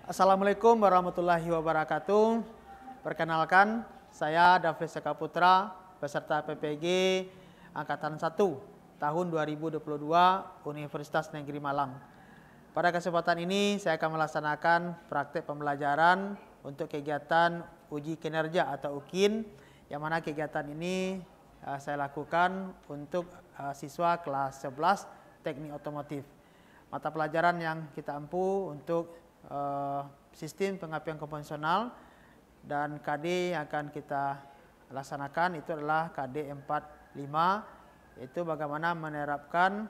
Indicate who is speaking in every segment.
Speaker 1: Assalamualaikum warahmatullahi wabarakatuh. Perkenalkan, saya David Seka Putra, peserta PPG Angkatan 1 tahun 2022 Universitas Negeri Malang. Pada kesempatan ini saya akan melaksanakan praktek pembelajaran untuk kegiatan uji kinerja atau UKIN, yang mana kegiatan ini saya lakukan untuk siswa kelas 11 teknik otomotif. Mata pelajaran yang kita ampu untuk sistem pengapian konvensional dan KD yang akan kita laksanakan itu adalah KD 45, yaitu bagaimana menerapkan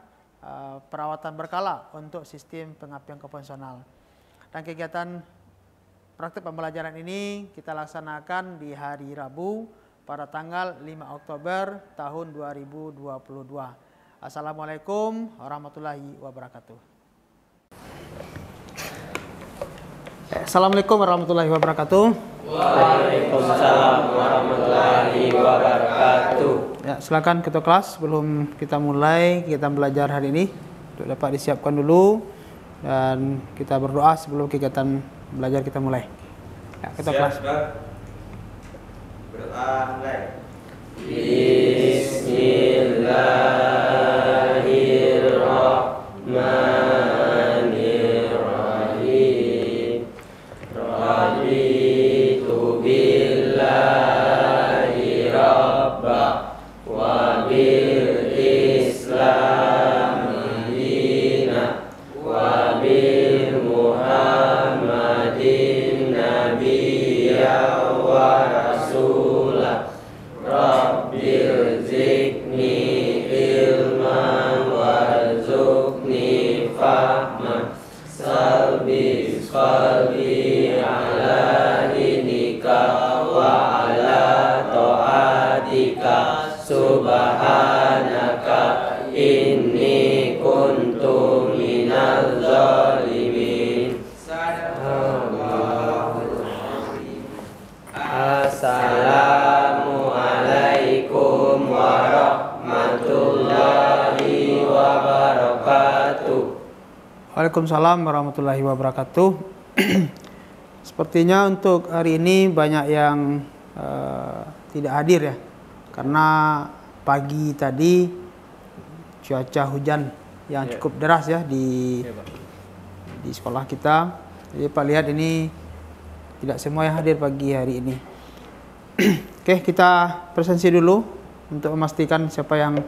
Speaker 1: perawatan berkala untuk sistem pengapian konvensional. Dan kegiatan praktik pembelajaran ini kita laksanakan di hari Rabu pada tanggal 5 Oktober tahun 2022. Assalamualaikum warahmatullahi wabarakatuh. Assalamualaikum warahmatullahi wabarakatuh.
Speaker 2: Waalaikumsalam warahmatullahi wabarakatuh.
Speaker 1: Ya, silakan ketua kelas, sebelum kita mulai kita belajar hari ini untuk dapat disiapkan dulu dan kita berdoa sebelum kegiatan belajar kita mulai. Ya, ketua kelas.
Speaker 2: Berdoa mulai. Bismillahirrahmanirrahim. Raditu billahi rabba wa bil islami dina wa bil muhammadin nabiyya wa rasulah. Rabbil zidni ilman warzuqni fahman salbi qalbi ala dinika wa ala ta'atika subhanaka inni kuntu minal zalimin. Assalamualaikum warahmatullahi wabarakatuh.
Speaker 1: Waalaikumsalam warahmatullahi wabarakatuh. Sepertinya untuk hari ini banyak yang tidak hadir ya, karena pagi tadi cuaca hujan yang cukup deras ya di sekolah kita. Jadi Pak lihat ini tidak semua yang hadir pagi hari ini. Oke, kita presensi dulu untuk memastikan siapa yang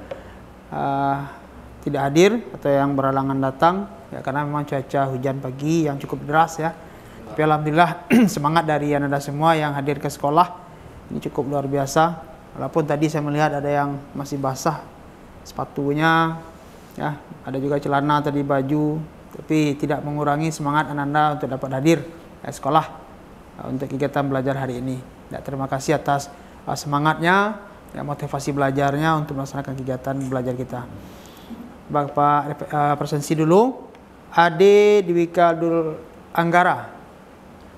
Speaker 1: tidak hadir atau yang berhalangan datang ya, karena memang cuaca hujan pagi yang cukup deras ya. Tapi alhamdulillah semangat dari Anda semua yang hadir ke sekolah ini cukup luar biasa. Walaupun tadi saya melihat ada yang masih basah sepatunya ya, ada juga celana tadi, baju, tapi tidak mengurangi semangat Anda untuk dapat hadir ke sekolah untuk kegiatan belajar hari ini. Ya, terima kasih atas semangatnya, ya, motivasi belajarnya untuk melaksanakan kegiatan belajar kita. Bapak presensi dulu. Ade Dwika Dul Anggara.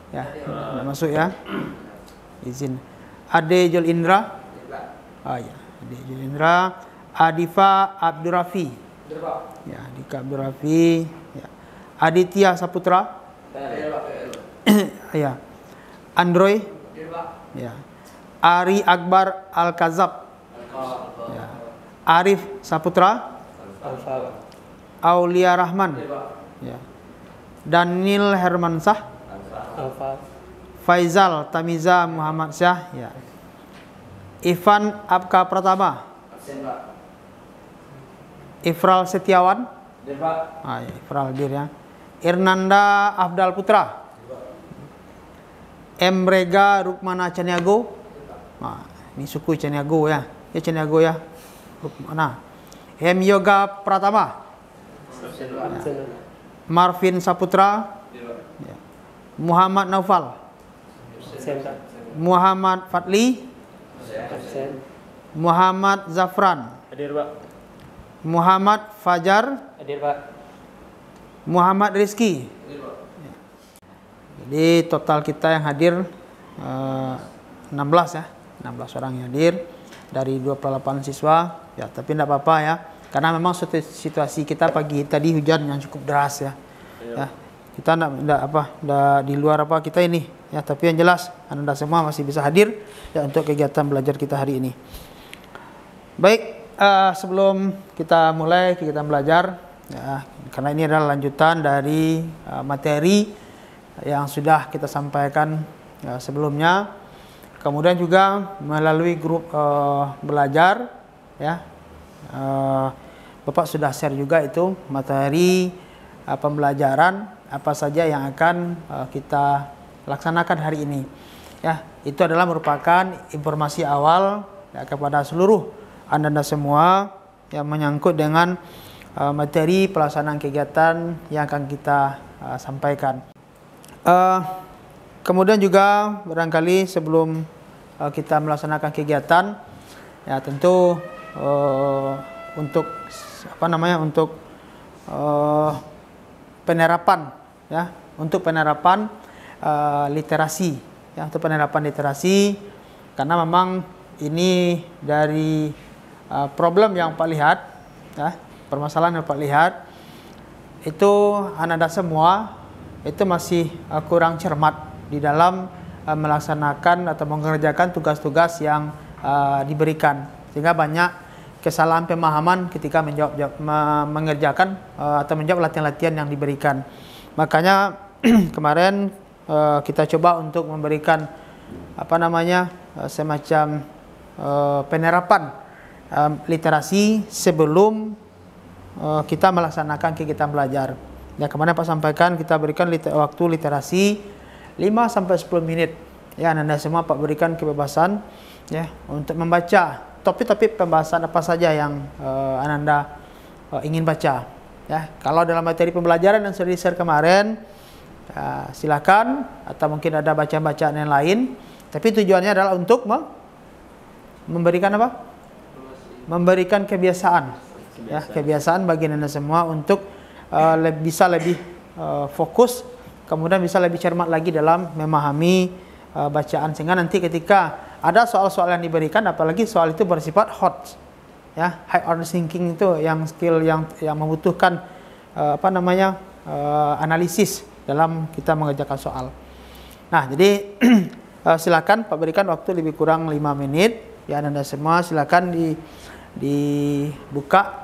Speaker 1: Ya, tidak masuk ya. Izin. Ade Jul Indra. Ya, Ade Jul Indra. Adifa Abdurrafi. Ya, Adika Abdurrafi. Ya. Aditya Saputra. Ya. Androy. Ya. Ari Akbar Al-Kazab. Ya. Arif Saputra. Aulia Rahman. Ya. Daniel Hermansah. Faizal Tamiza Muhammad Syah. Ya. Ivan Abka Pratama. Ifral Setiawan. Ya, Ifral hadir ya. Irnanda Afdal Putra. Emrega Rukmana Caniago. Nah, ini suku Caniago ya. Ya Caniago ya. Rukmana. M Yoga Pratama. Ya. Marvin Saputra. Ya. Muhammad Naufal. Muhammad Fadli. Muhammad Zafran.
Speaker 2: Hadir, Pak.
Speaker 1: Muhammad Fajar.
Speaker 2: Hadir, Pak.
Speaker 1: Muhammad Rizki. Ya. Jadi total kita yang hadir 16 ya. 16 orang yang hadir dari 28 siswa. Ya, tapi tidak apa-apa ya. Karena memang situasi kita pagi tadi hujan yang cukup deras ya. Ya. kita ndak di luar apa kita ini ya, tapi yang jelas Anda semua masih bisa hadir ya untuk kegiatan belajar kita hari ini. Baik, sebelum kita mulai kegiatan belajar ya, karena ini adalah lanjutan dari materi yang sudah kita sampaikan sebelumnya, kemudian juga melalui grup belajar ya, Bapak sudah share juga itu materi pembelajaran apa saja yang akan kita laksanakan hari ini ya. Itu adalah merupakan informasi awal ya, kepada seluruh Anda semua yang menyangkut dengan materi pelaksanaan kegiatan yang akan kita sampaikan. Kemudian juga barangkali sebelum kita melaksanakan kegiatan ya, tentu untuk untuk penerapan ya, untuk penerapan literasi ya, untuk penerapan literasi, karena memang ini dari problem yang Pak lihat ya, permasalahan yang Pak lihat itu Anda semua itu masih kurang cermat di dalam melaksanakan atau mengerjakan tugas-tugas yang diberikan, sehingga banyak kesalahan pemahaman ketika mengerjakan atau menjawab latihan-latihan yang diberikan. Makanya kemarin kita coba untuk memberikan semacam penerapan literasi sebelum kita melaksanakan kegiatan belajar. Ya, kemarin Pak sampaikan kita berikan waktu literasi 5-10 menit. Ya, Anda semua Pak berikan kebebasan ya untuk membaca topik-topik pembahasan apa saja yang Anda ingin baca ya. Kalau dalam materi pembelajaran yang sudah di-share kemarin silakan, atau mungkin ada bacaan-bacaan yang lain, tapi tujuannya adalah untuk memberikan apa? Memberikan kebiasaan ya, kebiasaan bagi Anda semua untuk bisa lebih fokus, kemudian bisa lebih cermat lagi dalam memahami bacaan, sehingga nanti ketika ada soal-soal yang diberikan, apalagi soal itu bersifat hot ya, high order thinking itu yang skill yang membutuhkan analisis dalam kita mengerjakan soal. Nah, jadi silakan Pak berikan waktu lebih kurang 5 menit ya. Anda semua silakan dibuka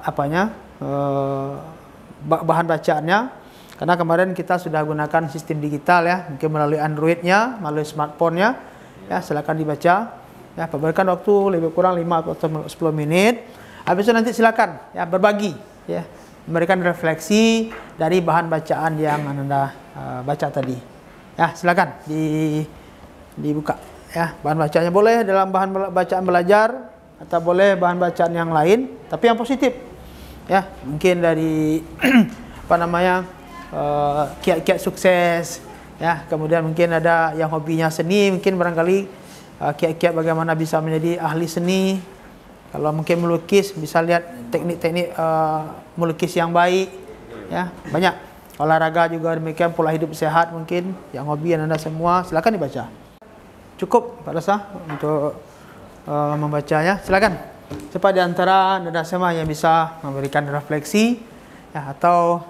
Speaker 1: bahan bacaannya, karena kemarin kita sudah gunakan sistem digital ya, mungkin melalui Android-nya, melalui smartphone-nya. Ya, silakan dibaca. Ya, berikan waktu lebih kurang 5 atau 10 menit. Habis itu nanti silakan ya berbagi ya, memberikan refleksi dari bahan bacaan yang Anda baca tadi. Ya, silakan dibuka ya. Bahan bacaannya boleh dalam bahan bacaan belajar atau boleh bahan bacaan yang lain, tapi yang positif. Ya, mungkin dari kiat-kiat sukses. Ya, kemudian mungkin ada yang hobinya seni, mungkin barangkali kiat-kiat bagaimana bisa menjadi ahli seni. Kalau mungkin melukis, bisa lihat teknik-teknik melukis yang baik. Ya, banyak. Olahraga juga demikian, pola hidup sehat mungkin yang hobi Anda semua, silakan dibaca. Cukup Pak Rasa untuk membacanya. Silakan. Siapa di antara Anda semua yang bisa memberikan refleksi ya, atau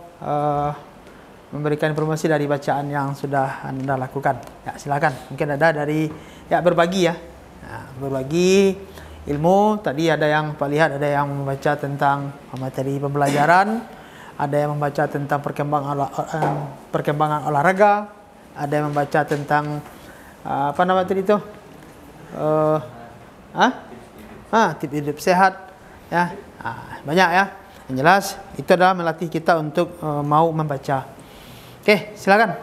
Speaker 1: memberikan informasi dari bacaan yang sudah Anda lakukan. Ya, silakan. Mungkin ada dari berbagi ya. Nah, berbagi ilmu. Tadi ada yang Pak lihat, ada yang membaca tentang materi pembelajaran, ada yang membaca tentang perkembangan olahraga, ada yang membaca tentang tadi itu? Tips hidup sehat ya. Banyak ya. Yang jelas itu adalah melatih kita untuk mau membaca. Oke, silakan.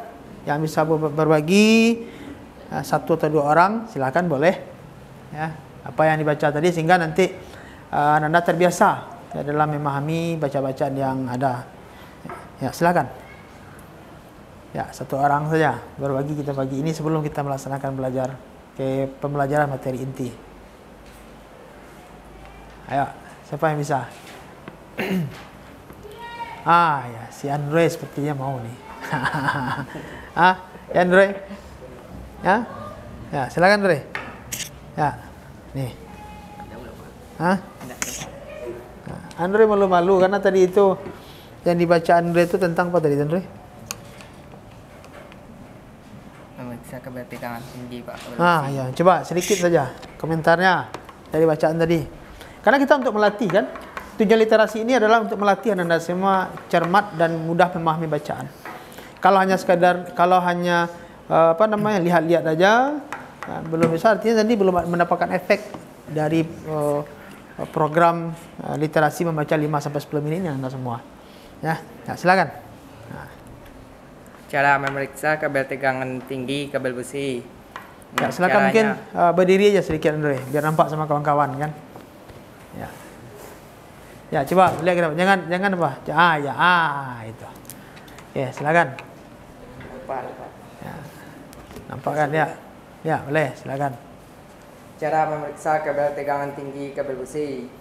Speaker 1: Yang bisa berbagi 1 atau 2 orang, silakan boleh. Ya, apa yang dibaca tadi, sehingga nanti Anda terbiasa ya, dalam memahami bacaan yang ada. Ya, silakan. Ya, 1 orang saja berbagi kita pagi ini sebelum kita melaksanakan belajar ke pembelajaran materi inti. Ayo, siapa yang bisa? Ya, si Andre sepertinya mau nih. Ya Andre, ya silakan Andre, ya nih, Andre malu-malu karena tadi itu yang dibaca Andre itu tentang apa tadi Andre?
Speaker 3: memeriksa kabel tegangan tinggi Pak.
Speaker 1: Ya, coba sedikit saja komentarnya dari bacaan tadi. Karena kita untuk melatih kan, tujuan literasi ini adalah untuk melatih Anda semua cermat dan mudah memahami bacaan. Kalau hanya lihat-lihat aja, belum bisa, artinya tadi belum mendapatkan efek dari program literasi membaca 5-10 menit Anda semua. Ya, silakan.
Speaker 3: Cara memeriksa kabel tegangan tinggi kabel besi.
Speaker 1: Ya, silakan mungkin berdiri aja sedikit Andre, biar nampak sama kawan-kawan kan. Ya, coba lihat ke depan. Jangan apa? Itu. Ya, silakan. Ya. Nampak kan ya? Ya, boleh, silakan.
Speaker 3: Cara memeriksa kabel tegangan tinggi kabel besi.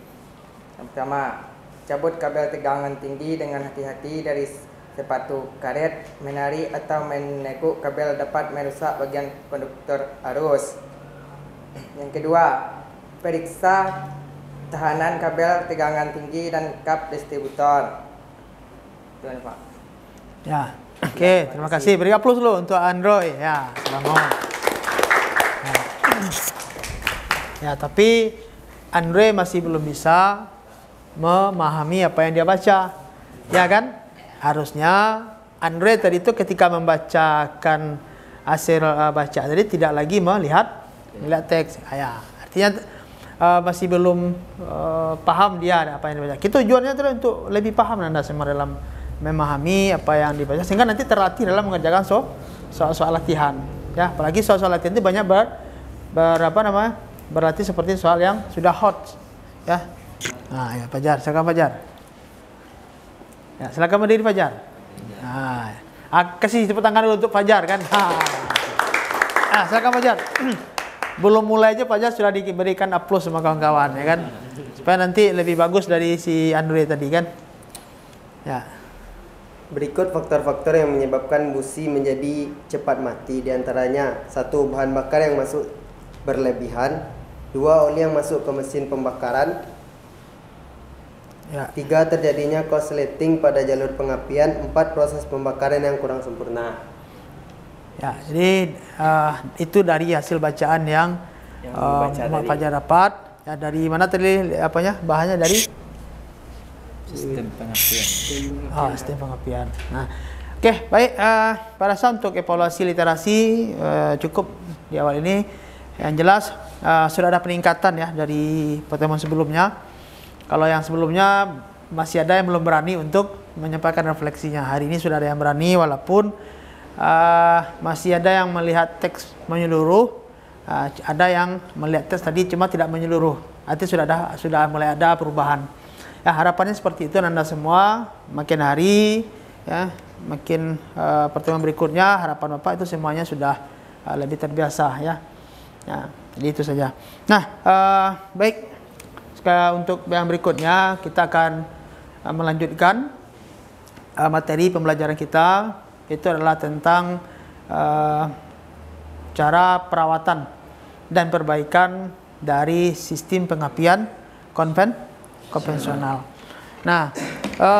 Speaker 3: Yang pertama, cabut kabel tegangan tinggi dengan hati-hati dari sepatu karet, menari atau menekuk kabel dapat merusak bagian konduktor arus. Yang kedua, periksa tahanan kabel tegangan tinggi dan kap distributor. Itu Pak.
Speaker 1: Ya, oke, terima kasih. Beri aplaus dulu untuk Android. Ya, selamat. Ya, tapi Andre masih belum bisa memahami apa yang dia baca. Ya kan? Harusnya Andre tadi itu ketika membacakan hasil baca tadi tidak lagi melihat teks. Ya, artinya masih belum paham dia apa yang dibaca. Kita tujuannya adalah untuk lebih paham Anda semua dalam memahami apa yang dibaca sehingga nanti terlatih dalam mengerjakan soal latihan. Ya, apalagi soal latihan itu banyak berlatih seperti soal yang sudah hot. Ya. Ya, Fajar, silakan Fajar. Ya, silakan berdiri Fajar. Kasih tepuk tangan dulu untuk Fajar kan. Silakan Fajar. Belum mulai aja Fajar sudah diberikan aplaus sama kawan-kawan ya kan. Supaya nanti lebih bagus dari si Andre tadi kan. Ya.
Speaker 4: Berikut faktor-faktor yang menyebabkan busi menjadi cepat mati, diantaranya 1. Bahan bakar yang masuk berlebihan, 2. Oli yang masuk ke mesin pembakaran, 3. Terjadinya korsleting pada jalur pengapian, 4. Proses pembakaran yang kurang sempurna.
Speaker 1: Ya, jadi itu dari hasil bacaan yang Fajar dapat. Ya, dari mana tadi bahannya dari
Speaker 2: Sistem pengapian.
Speaker 1: Sistem pengapian. Nah, oke, baik. Pada saat untuk evaluasi literasi cukup di awal ini. Yang jelas sudah ada peningkatan ya dari pertemuan sebelumnya. Kalau yang sebelumnya masih ada yang belum berani untuk menyampaikan refleksinya. Hari ini sudah ada yang berani walaupun masih ada yang melihat teks menyeluruh, ada yang melihat teks tadi cuma tidak menyeluruh. Artinya sudah mulai ada perubahan. Ya, harapannya seperti itu Anda semua. Makin hari ya, makin pertemuan berikutnya harapan Bapak itu semuanya sudah lebih terbiasa ya. Ya, jadi itu saja. Nah, baik. Sekarang untuk yang berikutnya kita akan melanjutkan materi pembelajaran kita. Itu adalah tentang cara perawatan dan perbaikan dari sistem pengapian konvensional. Nah,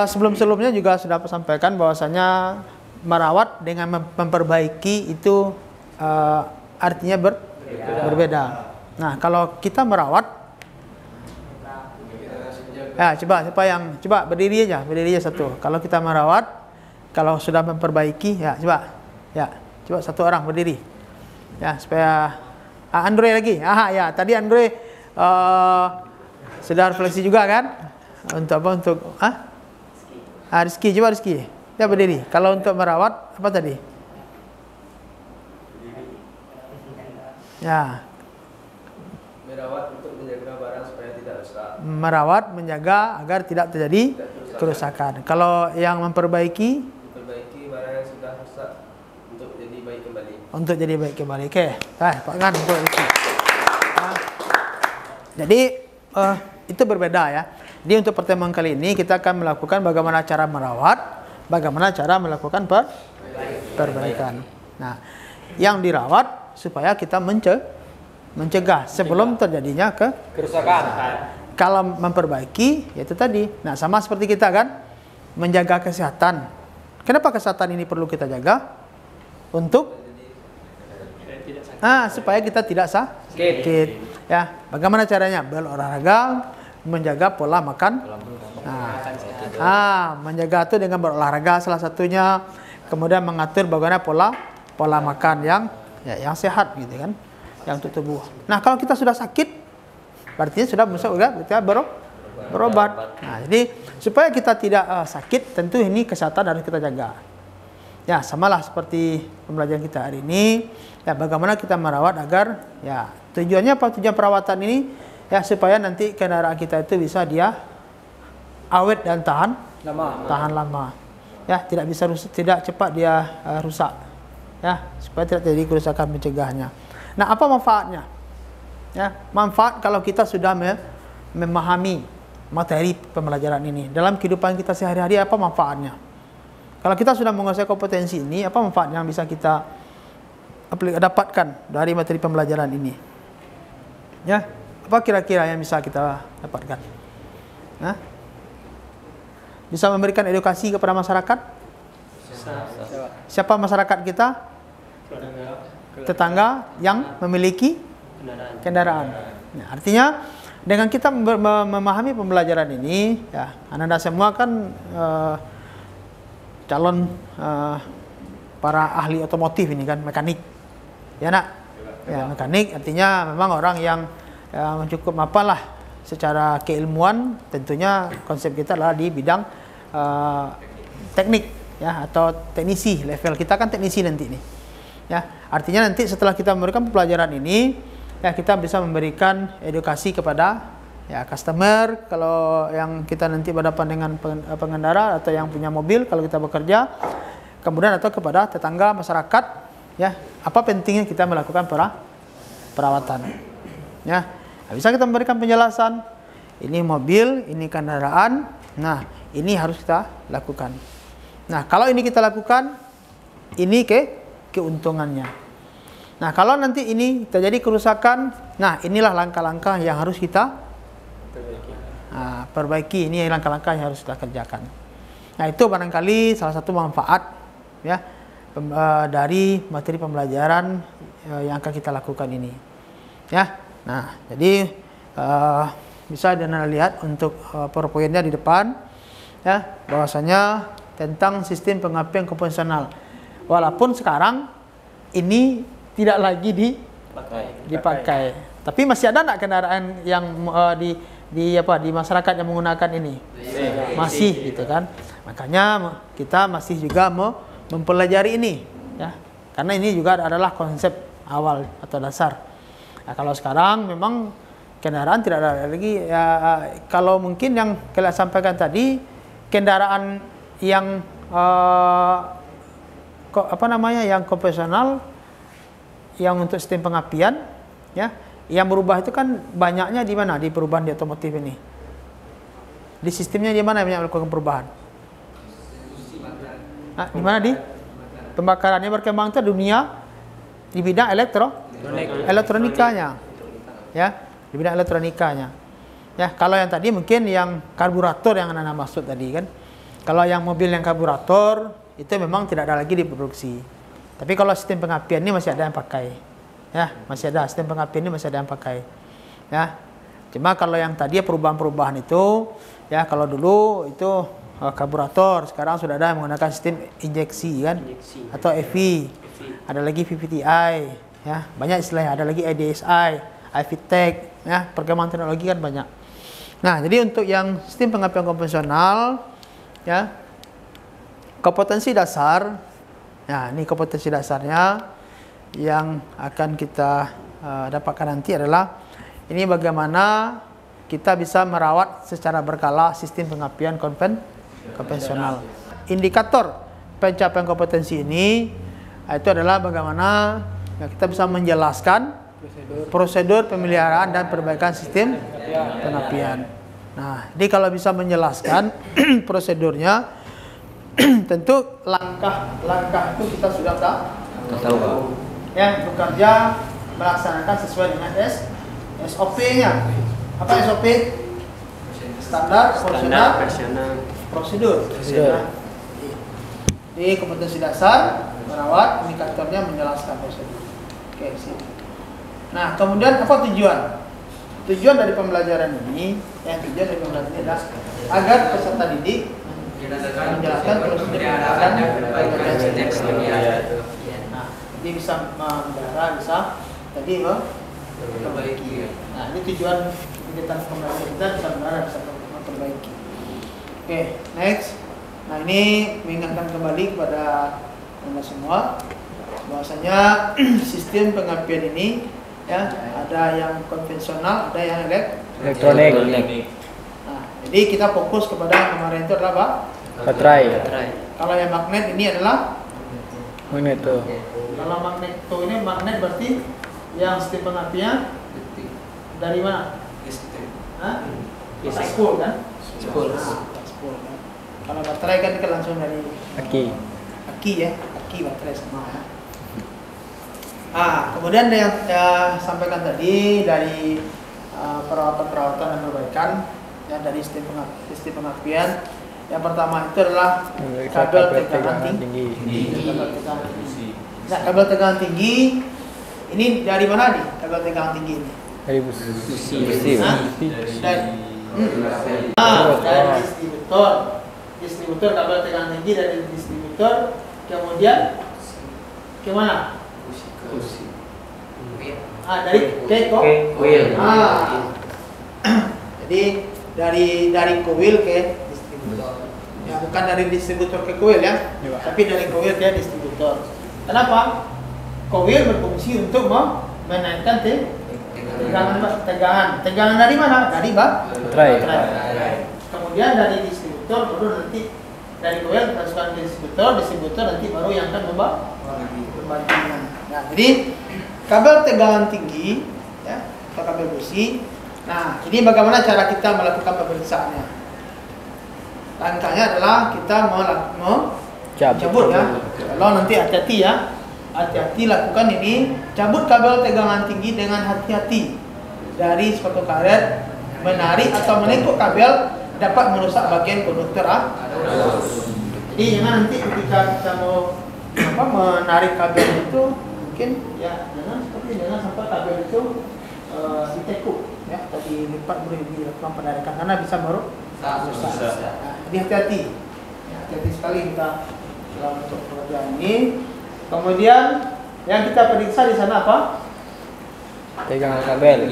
Speaker 1: sebelum-sebelumnya juga sudah sampaikan bahwasanya merawat dengan memperbaiki itu artinya berbeda. Nah, kalau kita merawat, coba berdiri aja satu. Kalau kita merawat, kalau sudah memperbaiki, coba satu orang berdiri, ya supaya Andre lagi. Ya tadi Andre sudah refleksi juga kan? Rizky, coba Rizky, ya berdiri. Kalau untuk merawat apa tadi? Ya.
Speaker 2: Merawat untuk menjaga barang supaya tidak rusak.
Speaker 1: Merawat, menjaga agar tidak terjadi kerusakan. Kalau yang memperbaiki
Speaker 2: Barang yang sudah rusak untuk jadi baik kembali.
Speaker 1: Untuk jadi baik kembali. Oke, tangan untuk Rizky. Jadi itu berbeda ya. Jadi untuk pertemuan kali ini kita akan melakukan bagaimana cara merawat, bagaimana cara melakukan perbaikan. Nah, yang dirawat supaya kita mencegah sebelum terjadinya
Speaker 2: Kerusakan.
Speaker 1: Kalau memperbaiki, yaitu tadi. Nah, sama seperti kita kan, menjaga kesehatan. Kenapa kesehatan ini perlu kita jaga? Untuk Supaya kita tidak sakit. Ya, bagaimana caranya? Berolahraga, menjaga pola makan. Menjaga itu dengan berolahraga salah satunya, kemudian mengatur bagaimana pola makan yang sehat gitu kan, yang untuk tubuh. Nah, kalau kita sudah sakit, berarti sudah masuk kita berobat. Nah, jadi supaya kita tidak sakit, tentu ini kesehatan harus kita jaga. Ya, samalah seperti pembelajaran kita hari ini. Ya, bagaimana kita merawat agar tujuannya apa? Tujuan perawatan ini supaya nanti kendaraan kita itu bisa dia awet dan tahan lama. Ya, tidak bisa rusak, tidak cepat dia rusak. Ya, supaya tidak terjadi kerusakan mencegahnya. Nah, apa manfaatnya? Ya, manfaat kalau kita sudah memahami materi pembelajaran ini dalam kehidupan kita sehari-hari, apa manfaatnya? Kalau kita sudah menguasai kompetensi ini, apa manfaat yang bisa kita dapatkan dari materi pembelajaran ini? Ya, apa kira-kira yang bisa kita dapatkan? Bisa memberikan edukasi kepada masyarakat? Siapa masyarakat kita? Tetangga yang memiliki kendaraan. Nah, artinya dengan kita memahami pembelajaran ini, ya, Anda semua kan calon para ahli otomotif ini kan, mekanik. Ya, Nak? Ya, mekanik artinya memang orang yang cukup mapan lah secara keilmuan. Tentunya konsep kita adalah di bidang teknik, ya, atau teknisi. Level kita kan teknisi nanti nih. Ya, artinya nanti setelah kita memberikan pelajaran ini, ya, kita bisa memberikan edukasi kepada customer, kalau yang kita nanti berhadapan dengan pengendara atau yang punya mobil kalau kita bekerja, kemudian atau kepada tetangga masyarakat, ya, apa pentingnya kita melakukan perawatan. Ya, bisa kita memberikan penjelasan, ini mobil, ini kendaraan, nah ini harus kita lakukan. Nah, kalau ini kita lakukan, ini keuntungannya. Nah, kalau nanti ini terjadi kerusakan, nah inilah langkah-langkah yang harus kita perbaiki. Ini langkah-langkah yang harus kita kerjakan. Nah, itu barangkali salah satu manfaat, ya, dari materi pembelajaran yang akan kita lakukan ini. Ya, nah jadi bisa Anda lihat untuk PowerPoint-nya di depan, ya, bahwasanya tentang sistem pengapian konvensional. Walaupun sekarang ini tidak lagi dipakai. Tapi masih ada enggak kendaraan yang di masyarakat yang menggunakan ini? Masih gitu kan. Makanya kita masih juga mau mempelajari ini, ya. Karena ini juga adalah konsep awal atau dasar. Nah, kalau sekarang memang kendaraan tidak ada lagi, ya, kalau mungkin yang kalian sampaikan tadi, kendaraan yang yang konvensional, yang untuk sistem pengapian, ya, yang berubah itu kan banyaknya di mana? Di perubahan di otomotif ini. Di sistemnya di mana banyak melakukan perubahan? Di mana? Di pembakarannya berkembang itu dunia di bidang elektronikanya, ya, di bidang elektronikanya. Ya, kalau yang tadi mungkin yang karburator yang Anda maksud tadi kan. Kalau yang mobil yang karburator itu memang tidak ada lagi diproduksi. Tapi kalau sistem pengapian ini masih ada yang pakai. Ya, masih ada sistem pengapian ini masih ada yang pakai. Ya. Cuma kalau yang tadi perubahan-perubahan itu, ya, kalau dulu itu karburator, sekarang sudah ada yang menggunakan sistem injeksi kan, atau EV. Ada lagi VVTi, ya, banyak istilahnya. Ada lagi ADSI, iVTEC, ya, perkembangan teknologi kan banyak. Nah, jadi untuk yang sistem pengapian konvensional, ya, kompetensi dasar, ya, ini kompetensi dasarnya yang akan kita dapatkan nanti adalah ini bagaimana kita bisa merawat secara berkala sistem pengapian konvensional. Indikator pencapaian kompetensi ini itu adalah bagaimana kita bisa menjelaskan prosedur pemeliharaan dan perbaikan sistem pengapian. Nah, jadi kalau bisa menjelaskan prosedurnya, tentu langkah-langkah itu kita sudah tahu. Ya, bekerja melaksanakan sesuai dengan SOP-nya. Apa SOP? Standar prosedur. Di kompetensi dasar merawat, indikatornya menjelaskan prosedur. Oke, sip. Nah, kemudian apa tujuan? Tujuan dari pembelajaran ini, tujuan dari pembelajaran ini adalah agar peserta didik menjelaskan prosedur pendidikan berbagai teks. Nah, jadi bisa mendarah, bisa tadi memperbaiki. Nah, ini tujuan kegiatan pembelajaran kita bisa mendarah, bisa memperbaiki. Oke, next. Nah, ini mengingatkan kembali kepada Anda semua bahwasanya sistem pengapian ini ya ada yang konvensional, ada yang elektronik. Nah, jadi kita fokus kepada yang kemarin itu adalah apa?
Speaker 5: Baterai.
Speaker 1: Kalau yang magnet ini adalah
Speaker 5: Magneto.
Speaker 1: kalau magneto ini magnet berarti yang sistem pengapian dari mana? Hah? Spool kan? Spool kan? Kalau baterai kan langsung dari aki ya, aki baterai sama ya. Kemudian yang saya sampaikan tadi dari perawatan-perawatan dan perbaikan ya dari sistem pengapian. Yang pertama itu adalah kabel tegangan tinggi. Nah, kabel tegangan tinggi ini dari mana nih? Kabel tegangan tinggi ini?
Speaker 5: Dari busi.
Speaker 1: Dari distributor kabel tegangan tinggi dari distributor, kemudian ke mana? Dari coil. Jadi dari coil ke distributor. Ya, bukan dari distributor ke coil ya, tapi dari coil ke distributor. Kenapa? Coil berfungsi untuk menaikkan tegangan. Tegangan dari mana? Dari baterai. Kemudian dari distributor baru nanti dari coil transfer ke distributor nanti baru yang akan membandingkan. Nah, jadi kabel tegangan tinggi ya, atau kabel busi. Nah, ini bagaimana cara kita melakukan pemeriksaannya? Langkahnya adalah kita cabut ya. Kalau nanti hati-hati ya. Hati-hati lakukan ini, cabut kabel tegangan tinggi dengan hati-hati dari suatu karet, menarik atau menekuk kabel dapat merusak bagian konduktor Jadi jangan nanti ketika kita mau menarik kabel itu mungkin ya jangan sampai kabel itu ditekuk ya atau dilipat dilakukan penarikan karena bisa merusak. Jadi hati-hati. Ya, hati-hati sekali kita dalam untuk pekerjaan ini. Kemudian yang kita periksa di sana apa?
Speaker 5: Tegangan kabel.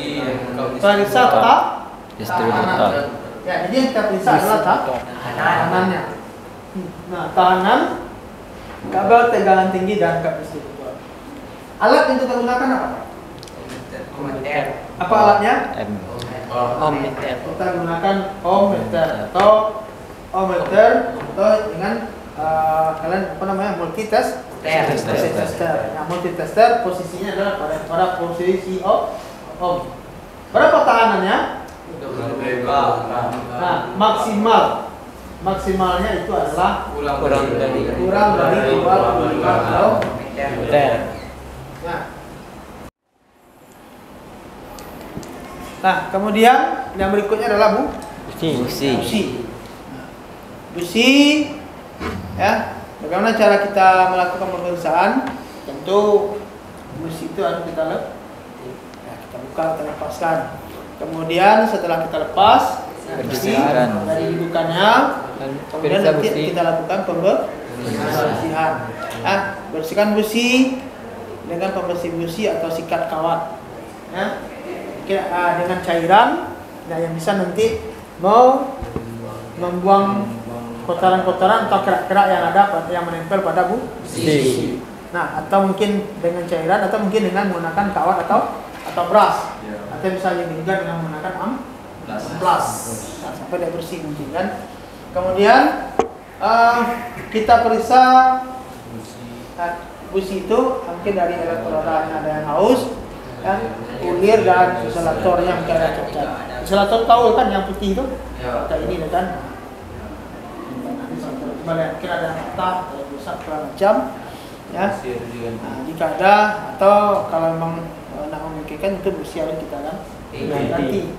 Speaker 1: Periksa
Speaker 5: Distributor.
Speaker 1: Ya, jadi yang kita periksa adalah tahanannya. Nah, tahanan kabel tegangan tinggi dan kabel distributor. Alat yang kita gunakan apa? Apa alatnya?
Speaker 5: Ohmmeter.
Speaker 1: Kita gunakan ohmmeter atau dengan kalian multitester. Nah, multitester posisinya adalah pada posisi ohm. Berapa tahanannya? Nah, maksimalnya itu adalah kurang dari 25 meter. Nah, kemudian yang berikutnya adalah busi. Busi, ya. Bagaimana cara kita melakukan pemeriksaan? Tentu busi itu harus kita buka, kita lepaskan. Kemudian setelah kita lepas, bersihkan dari dudukannya. Kemudian nanti kita lakukan pembersihan. Bersihkan busi dengan pembersih busi atau sikat kawat. Ya. Dengan cairan yang bisa nanti mau membuang kotoran-kotoran atau kerak-kerak yang ada yang menempel pada busi. Nah, atau mungkin dengan cairan atau mungkin dengan menggunakan kawat atau brush. Atau bisa juga dengan menggunakan amplas. Nah, sampai dia bersih mungkin kan. Kemudian kita periksa busi itu mungkin dari elektroda yang ada yang haus, ulir dan isolatornya mungkin ada cacat. Isolator tahu kan yang putih itu? Kayak ini kan. Mungkin ada patah, ada rusak segala macam, ya. Nah, jika ada atau kalau memang nak memikirkan itu busi harus kita ganti.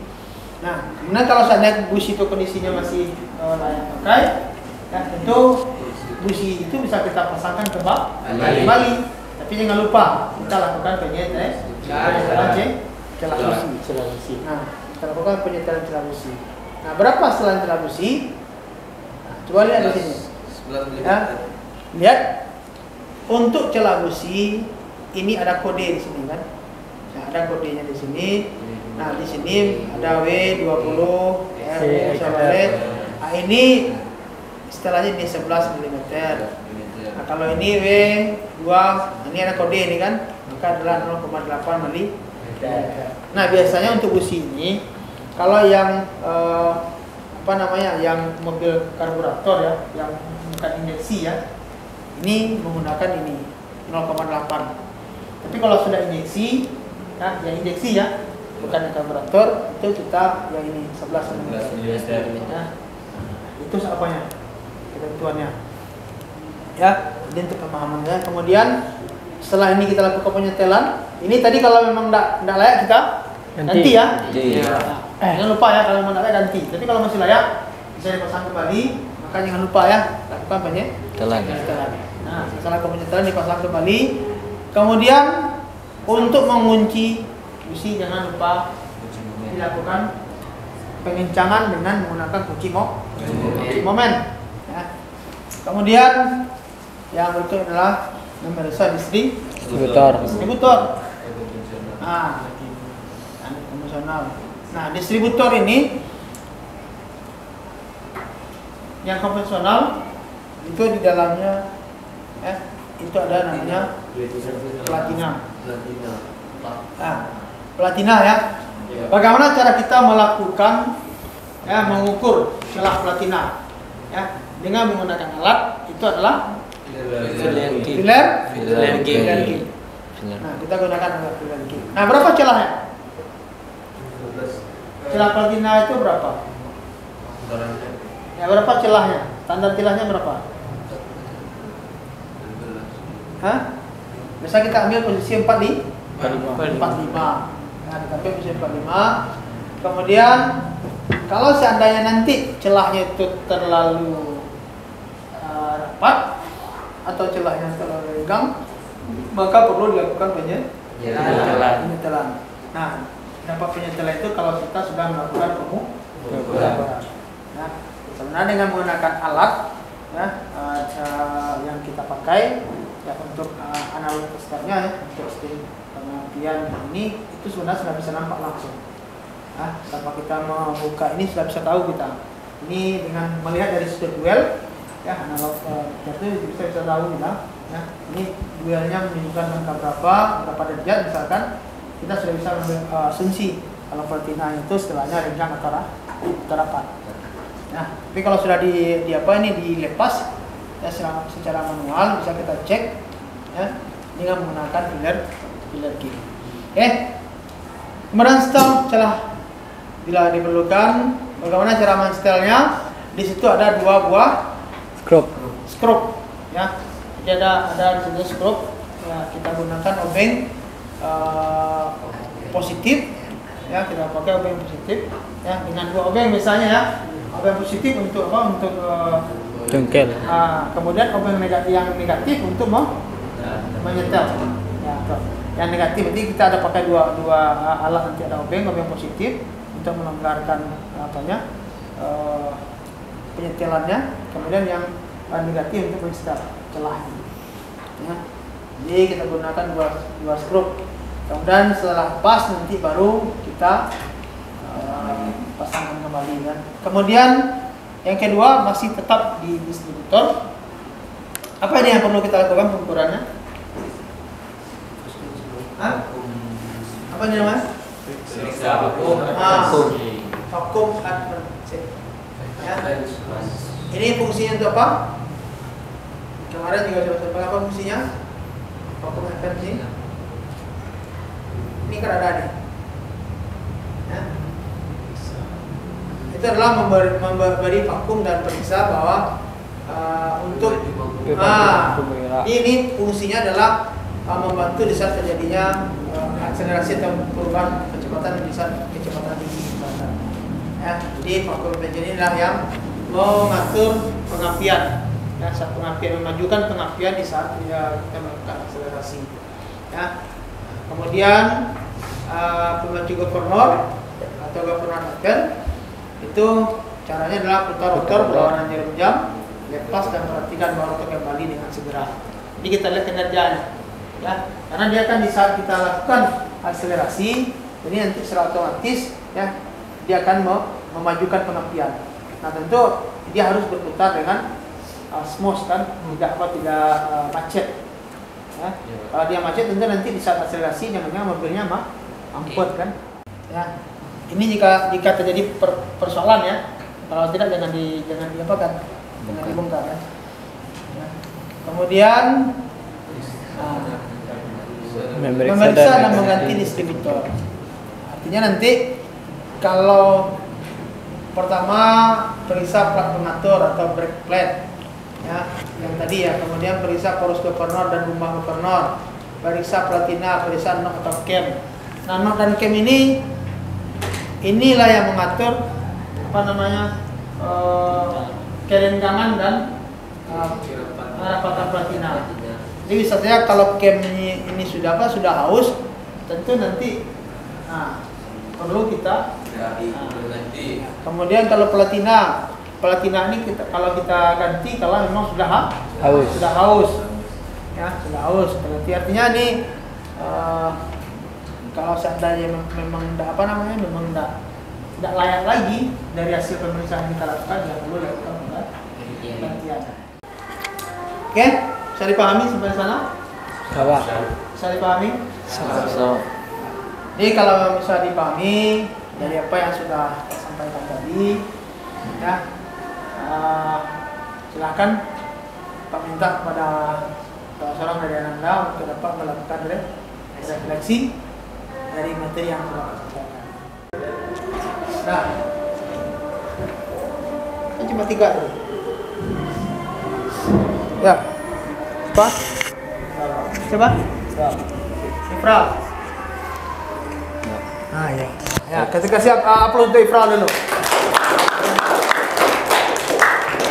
Speaker 1: Nah, kemudian kalau seandainya busi itu kondisinya masih layak pakai, ya tentu busi itu bisa kita pasangkan kembali. Tapi Tapi jangan lupa kita lakukan penyetelan celah busi. Nah, kita lakukan penyetelan celah busi. Nah, berapa setelan celah busi? Nah, coba lihat di sini.
Speaker 2: 11 mm.
Speaker 1: Ya, lihat untuk celah busi ini ada kode di sini kan? Nah, ada kodenya di sini. Nah, di sini ada W20 Nah, ini istilahnya di 11 mm. Nah, kalau ini W2, ini ada kode ini kan, maka adalah 0,8 mm. Nah, biasanya untuk busi ini, kalau yang yang mobil karburator ya, yang bukan injeksi ya, ini menggunakan ini 0,8. Tapi kalau sudah injeksi, nah, yang injeksi ya, bukan yang karburator, itu kita yang ini 11 mm. Nah, itu apanya? Ketentuannya. Ya, ini untuk pemahamannya. Kemudian setelah ini kita lakukan penyetelan. Ini tadi kalau memang tidak layak kita ganti ya. Jangan lupa ya, kalau memang tidak layak ganti. Tapi kalau masih layak bisa dipasang kembali. Maka jangan lupa ya, lakukan penyetelan. Nah, setelah penyetelan dipasang kembali. Kemudian untuk mengunci busi jangan lupa dilakukan pengencangan dengan menggunakan kunci momen. Ya. Kemudian yang berikut adalah memeriksa distributor. Nah, konvensional. Nah, distributor ini yang konvensional itu di dalamnya itu ada namanya platina. Nah, platina ya. Bagaimana cara kita melakukan mengukur celah platina? Ya, dengan menggunakan alat itu adalah filler gauge. Nah, kita gunakan alat filler gauge. Nah, berapa celahnya? Celah platina itu berapa? Ya, berapa celahnya? Standar celahnya berapa? Hah? Biasa kita ambil posisi 45. Nah, kita ambil posisi 45. Kemudian kalau seandainya nanti celahnya itu terlalu rapat atau celahnya terlalu renggang, maka perlu dilakukan penyetelan. Nah, dampak penyetelan itu kalau kita sudah melakukan pengukuran. Nah, sebenarnya dengan menggunakan alat ya, yang kita pakai ya, untuk analog testernya ya, untuk sting pengertian ini itu sebenarnya sudah bisa nampak langsung. Nah, tanpa kita membuka ini sudah bisa tahu kita. Ini dengan melihat dari sudut duel ya, analog itu bisa tahu kita. Ya, ini duelnya menunjukkan angka berapa derajat misalkan, kita sudah bisa mengambil asumsi kalau platina itu setelahnya renggang atau rapat. Nah, tapi kalau sudah dilepas ya, secara manual bisa kita cek ya, dengan menggunakan filler gauge. Kemudian setel celah bila diperlukan. Bagaimana cara menstelnya? Di situ ada 2 buah skrup ya. Jadi ada di sini skrup ya, kita gunakan obeng positif ya, kita pakai obeng positif ya, dengan 2 obeng misalnya ya. Obeng positif untuk apa? Untuk
Speaker 5: jengkel.
Speaker 1: Kemudian obeng yang negatif untuk menyetel ya, yang negatif. Jadi kita ada pakai dua alat, nanti ada obeng positif untuk melonggarkan penyetelannya, kemudian yang negatif untuk menyetel celahnya ya. Jadi kita gunakan dua skrup. Kemudian setelah pas nanti baru kita pasangkan kembali kan. Kemudian yang kedua masih tetap di distributor. Apa ini yang perlu kita lakukan pengukurannya? Apa ini namanya? Vakum advertensi. Ya. Ini fungsinya untuk apa? Kemarin juga sudah sampaikan apa fungsinya? Vakum advertensi. Ini kan ada nih. Ya. Itu adalah memberi vakum dan periksa bahwa untuk ini fungsinya adalah membantu di saat terjadinya akselerasi atau perubahan kecepatan di saat kecepatan tinggi. Ya, jadi vakum advertensi inilah yang mengatur pengapian Ya, saat pengapian memajukan pengapian di saat kita melakukan akselerasi. Ya. Kemudian pemacu gubernur atau gubernur agen itu caranya adalah putar rotor berlawanan jarum jam, lepas dan perhatikan bahwa rotor kembali dengan segera. Jadi kita lihat kinerjanya, ya, karena dia akan di saat kita lakukan akselerasi, jadi nanti secara otomatis ya dia akan memajukan pengapian. Nah tentu dia harus berputar dengan smooth kan, tidak macet. Ya. Kalau dia macet tentu nanti di saat akselerasi jangan-jangan mobilnya mampet kan. Ya. Ini jika terjadi persoalan ya. Kalau tidak jangan diapakan, jangan dibongkar ya. Ya. Kemudian memeriksa dan mengganti distributor. Artinya nanti kalau pertama periksa plat pengatur atau brake plate ya, yang tadi ya, kemudian periksa poros gubernur dan rumah gubernur, periksa platina, periksa nok atau cam. Nah, nok dan cam inilah yang mengatur apa namanya kerenggangan dan rapatan platina. Jadi bisa saja kalau cam ini sudah haus, tentu nanti perlu kita kemudian kalau platina ini kalau kita ganti kalau memang sudah haus ya, sudah haus. Berarti artinya ini kalau seandainya memang tidak layak lagi dari hasil pemeriksaan kita lakukan, ya perlu lakukan penggantian. Oke, bisa dipahami sampai sana? Bisa dipahami? Jadi kalau bisa dipahami dari apa yang sudah saya sampaikan tadi, ya, silakan Pak minta kepada salah seorang dari Anda untuk dapat melakukan refleksi dari materi yang sudah saya sampaikan. Nah, ini cuma 3 tuh. Ya, apa? Coba. Ifral. Nah ya. Ya, ketika siap upload untuk Ifral dulu.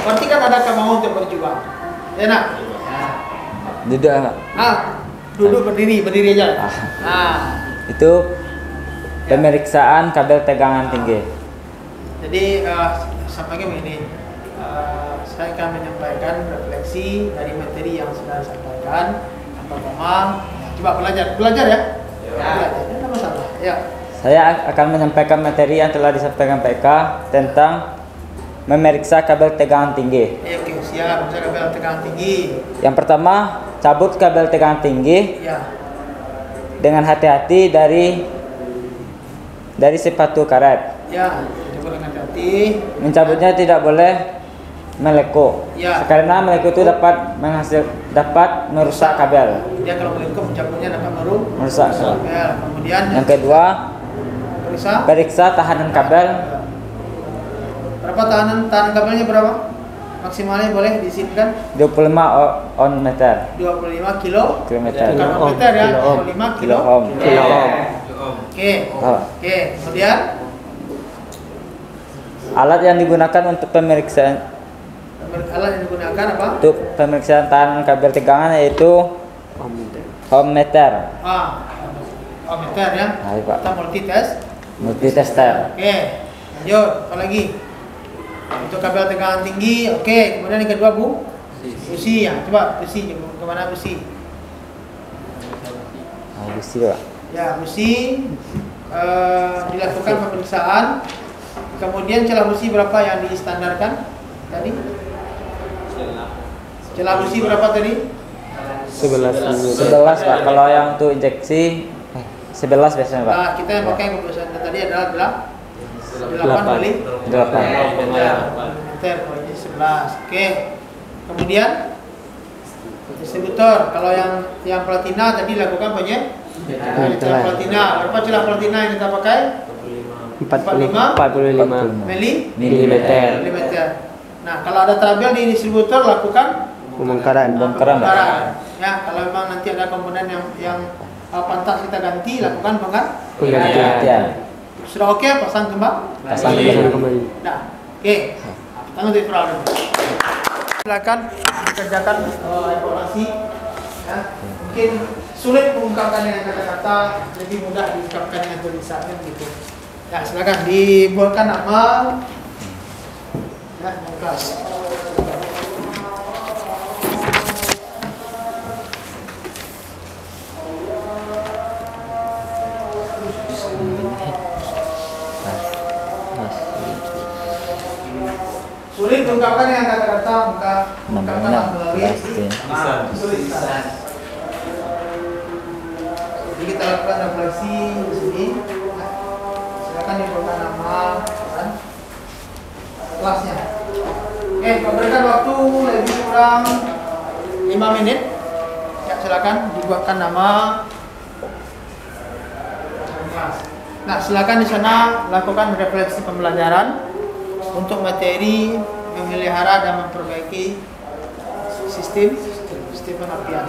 Speaker 1: Berarti kan ada kemauan untuk berjuang. Ya nak?
Speaker 5: Duduk enggak?
Speaker 1: Duduk berdiri aja.
Speaker 5: Itu pemeriksaan kabel tegangan tinggi.
Speaker 1: Jadi sampaikan begini, saya akan menyampaikan refleksi dari materi yang sudah saya sampaikan. Yang pertama, coba belajar ya. Belajar, tidak masalah. Ya.
Speaker 5: Saya akan menyampaikan materi yang telah disampaikan PK tentang memeriksa kabel tegangan tinggi.
Speaker 1: Oke, siap. Memeriksa kabel tegangan tinggi.
Speaker 5: Yang pertama, cabut kabel tegangan tinggi.
Speaker 1: Ya.
Speaker 5: Dengan hati-hati dari sepatu karet.
Speaker 1: Ya, coba dengan hati.
Speaker 5: Mencabutnya tidak boleh melekuk.
Speaker 1: Ya.
Speaker 5: Karena melekuk itu dapat merusak kabel.
Speaker 1: Dia kalau melekuk mencabutnya dapat
Speaker 5: merusak
Speaker 1: kabel. Kemudian
Speaker 5: yang kedua, periksa tahanan kabel.
Speaker 1: Berapa tahanan kabelnya berapa? Maksimalnya boleh diizinkan
Speaker 5: 25 ohm meter.
Speaker 1: 25
Speaker 5: kilometer.
Speaker 1: Bukan ohm meter ya, 25 kilo ohm. Oke. Kemudian
Speaker 5: alat yang digunakan untuk pemeriksaan
Speaker 1: apa?
Speaker 5: Untuk pemeriksaan tahanan kabel tegangan yaitu ohm meter.
Speaker 1: Ohm meter ya. Kita
Speaker 5: multitester.
Speaker 1: Oke. Lanjut, apa lagi? Untuk kabel tegangan tinggi, oke. Kemudian yang kedua busi ya. Coba busi, kemana busi?
Speaker 5: Busi Pak.
Speaker 1: Ya, busi dilakukan pemeriksaan. Kemudian celah busi berapa yang distandarkan tadi? Celah busi berapa tadi?
Speaker 5: 11 Pak. Kalau yang untuk injeksi 11 biasanya Pak.
Speaker 1: Nah, kita yang pakai keputusan tadi adalah 8 kali 8 meter, ini 11. Oke. Kemudian distributor, kalau yang platina tadi lakukan celah platina. Berapa celah platina yang kita pakai? 45 milimeter. Nah, kalau ada tabel di distributor lakukan
Speaker 5: pembongkaran.
Speaker 1: Ya, kalau memang nanti ada komponen yang pantas kita ganti, lakukan
Speaker 5: penggantian.
Speaker 1: Sudah oke, pasang kembali.
Speaker 5: Pasang kembali.
Speaker 1: Nah, oke. Tangan untuk Ifral. Silakan kerjakan evaluasi. Ya. Mungkin sulit mengungkapkan dengan kata-kata, lebih mudah diungkapkan dengan tulisan gitu. Ya, silakan dibuatkan nama. Ya, kelas. Sulit diungkapkan dengan kata-kata, maka ungkapkanlah melalui tulisan. Jadi kita lakukan refleksi di sini. Silakan dibuatkan nama dan kelasnya. Oke, memberikan waktu lebih kurang 5 menit. Ya, silakan dibuatkan nama. Nah, silakan di sana lakukan refleksi pembelajaran untuk materi memelihara dan memperbaiki sistem pengertian.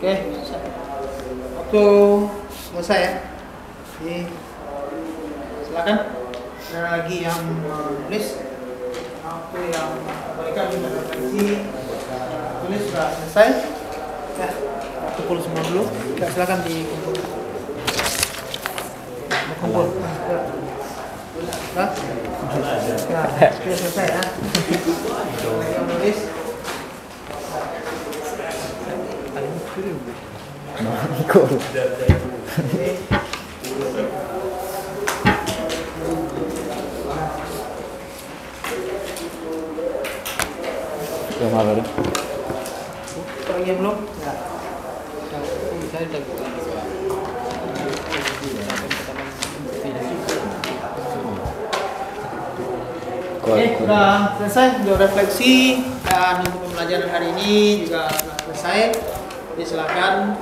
Speaker 1: Oke, waktu selesai ya. Jadi silakan. Ada lagi yang tulis. Waktu yang mereka juga refleksi tulis sudah selesai. Ya, kumpul semua dulu. Ya, silakan dikumpul. Kumpul. Nah, ya, sudah selesai ya. Yang tulis. Belum? Ya. Oke, sudah selesai video refleksi dan untuk pembelajaran hari ini juga sudah selesai. Jadi silakan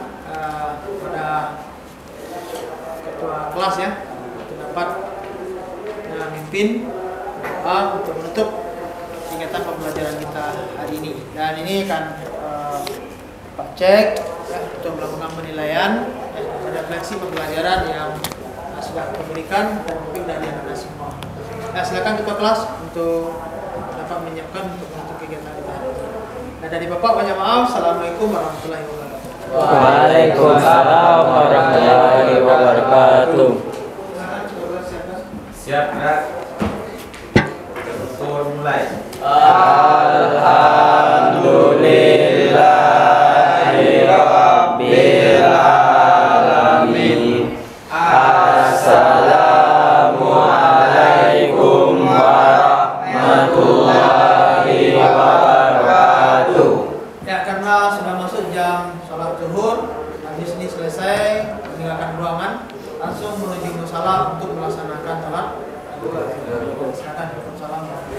Speaker 1: pada ketua kelas ya untuk dapat memimpin untuk menutup kegiatan pembelajaran kita hari ini. Dan ini akan Pak cek ya, untuk melakukan penilaian refleksi pembelajaran yang sudah diberikan dan mungkin dari anak semua. Nah, silakan ketua kelas untuk dapat menyiapkan untuk menutup kegiatan kita. Dan dari Bapak banyak maaf. Assalamualaikum warahmatullahi wabarakatuh.
Speaker 5: Waalaikumsalam warahmatullahi wabarakatuh.
Speaker 2: Siap, Kak. Betul, mulai.
Speaker 5: Alhamdulillahirabbil alamin. Assalamualaikum warahmatullahi wabarakatuh.
Speaker 1: Ya, karena sudah masuk jam sholat zuhur, habis ini selesai meninggalkan ruangan, langsung menuju musala untuk melaksanakan sholat zuhur. Silakan. Assalamualaikum.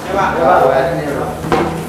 Speaker 3: Ya, Pak.